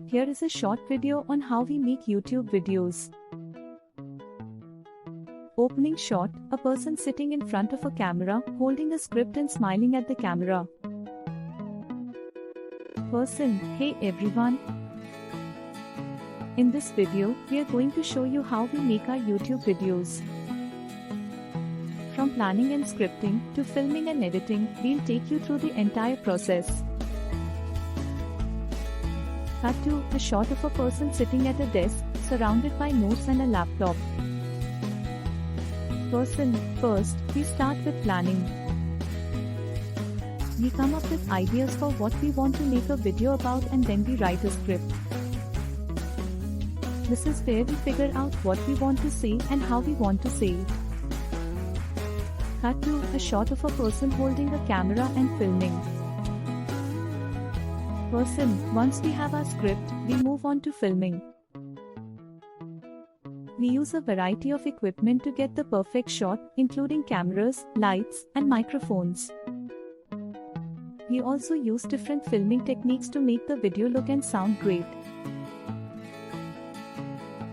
Here is a short video on how we make YouTube videos. Opening shot, a person sitting in front of a camera, holding a script and smiling at the camera. Person, hey everyone. In this video, we are going to show you how we make our YouTube videos. From planning and scripting, to filming and editing, we'll take you through the entire process. Cut to a shot of a person sitting at a desk, surrounded by notes and a laptop. Person, first, we start with planning. We come up with ideas for what we want to make a video about and then we write a script. This is where we figure out what we want to say and how we want to say it. Cut to a shot of a person holding a camera and filming. Person, once we have our script, we move on to filming. We use a variety of equipment to get the perfect shot, including cameras, lights, and microphones. We also use different filming techniques to make the video look and sound great.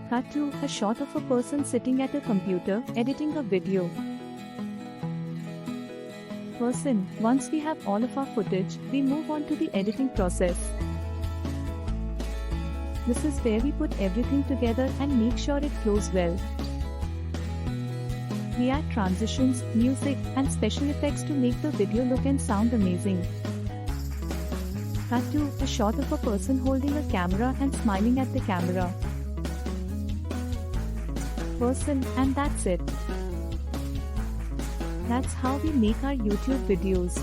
Cut to a shot of a person sitting at a computer, editing a video. Person, once we have all of our footage, we move on to the editing process. This is where we put everything together and make sure it flows well. We add transitions, music, and special effects to make the video look and sound amazing. Cut to a shot of a person holding a camera and smiling at the camera. Person, and that's it. That's how we make our YouTube videos.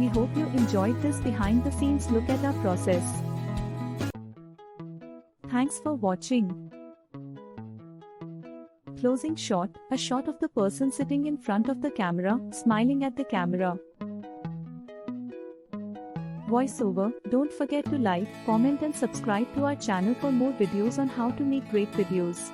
We hope you enjoyed this behind the scenes look at our process. Thanks for watching. Closing shot, a shot of the person sitting in front of the camera, smiling at the camera. Voiceover, don't forget to like, comment and subscribe to our channel for more videos on how to make great videos.